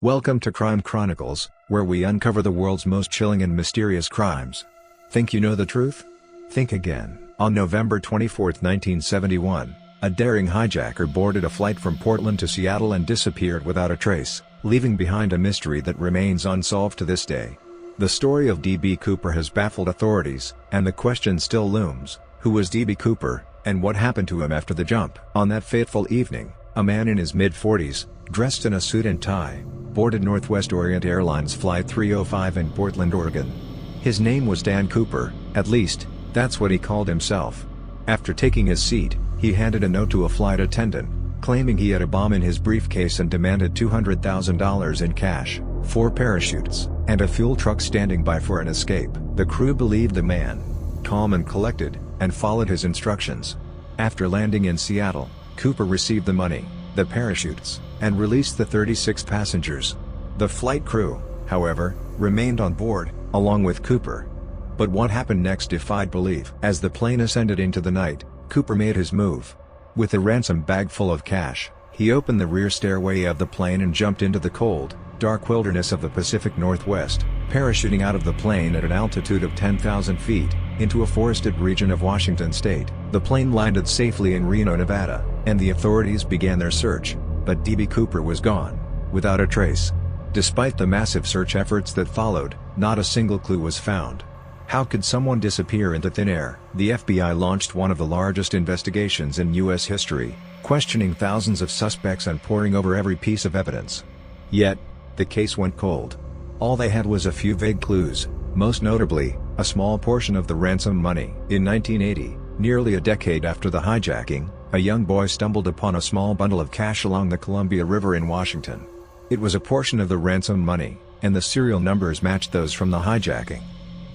Welcome to Crime Chronicles, where we uncover the world's most chilling and mysterious crimes. Think you know the truth? Think again. On November 24, 1971, a daring hijacker boarded a flight from Portland to Seattle and disappeared without a trace, leaving behind a mystery that remains unsolved to this day. The story of D.B. Cooper has baffled authorities, and the question still looms: who was D.B. Cooper, and what happened to him after the jump? On that fateful evening, a man in his mid-40s, dressed in a suit and tie, boarded Northwest Orient Airlines Flight 305 in Portland, Oregon. His name was Dan Cooper, at least, that's what he called himself. After taking his seat, he handed a note to a flight attendant, claiming he had a bomb in his briefcase and demanded $200,000 in cash, 4 parachutes, and a fuel truck standing by for an escape. The crew believed the man, calm and collected, and followed his instructions. After landing in Seattle, Cooper received the money, the parachutes, and released the 36 passengers. The flight crew, however, remained on board, along with Cooper. But what happened next defied belief. As the plane ascended into the night, Cooper made his move. With a ransom bag full of cash, he opened the rear stairway of the plane and jumped into the cold, dark wilderness of the Pacific Northwest, parachuting out of the plane at an altitude of 10,000 feet, into a forested region of Washington state. The plane landed safely in Reno, Nevada, and the authorities began their search, but D.B. Cooper was gone, without a trace. Despite the massive search efforts that followed, not a single clue was found. How could someone disappear into thin air? The FBI launched one of the largest investigations in U.S. history, questioning thousands of suspects and poring over every piece of evidence. Yet, the case went cold. All they had was a few vague clues, most notably, a small portion of the ransom money. In 1980, nearly a decade after the hijacking, a young boy stumbled upon a small bundle of cash along the Columbia River in Washington. It was a portion of the ransom money, and the serial numbers matched those from the hijacking.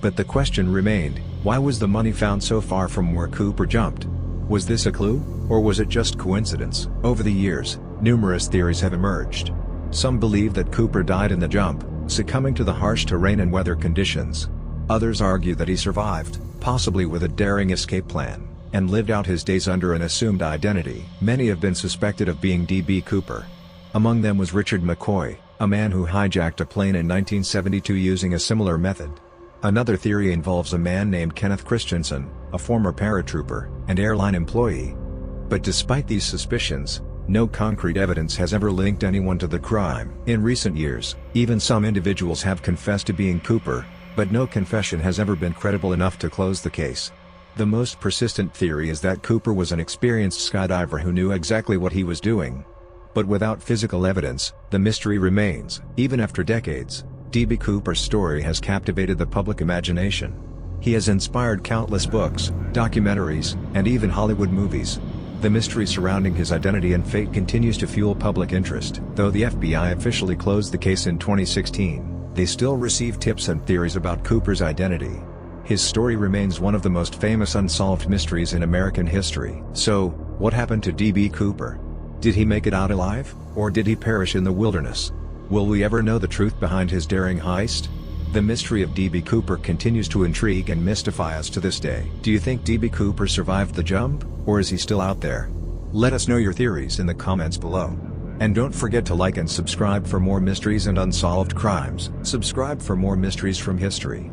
But the question remained, why was the money found so far from where Cooper jumped? Was this a clue, or was it just coincidence? Over the years, numerous theories have emerged. Some believe that Cooper died in the jump, succumbing to the harsh terrain and weather conditions. Others argue that he survived, possibly with a daring escape plan, and lived out his days under an assumed identity. Many have been suspected of being D.B. Cooper. Among them was Richard McCoy, a man who hijacked a plane in 1972 using a similar method. Another theory involves a man named Kenneth Christensen, a former paratrooper and airline employee. But despite these suspicions, no concrete evidence has ever linked anyone to the crime. In recent years, even some individuals have confessed to being Cooper, but no confession has ever been credible enough to close the case. The most persistent theory is that Cooper was an experienced skydiver who knew exactly what he was doing. But without physical evidence, the mystery remains. Even after decades, D.B. Cooper's story has captivated the public imagination. He has inspired countless books, documentaries, and even Hollywood movies. The mystery surrounding his identity and fate continues to fuel public interest. Though the FBI officially closed the case in 2016, they still receive tips and theories about Cooper's identity. His story remains one of the most famous unsolved mysteries in American history. So, what happened to D.B. Cooper? Did he make it out alive, or did he perish in the wilderness? Will we ever know the truth behind his daring heist? The mystery of D.B. Cooper continues to intrigue and mystify us to this day. Do you think D.B. Cooper survived the jump, or is he still out there? Let us know your theories in the comments below. And don't forget to like and subscribe for more mysteries and unsolved crimes. Subscribe for more mysteries from history.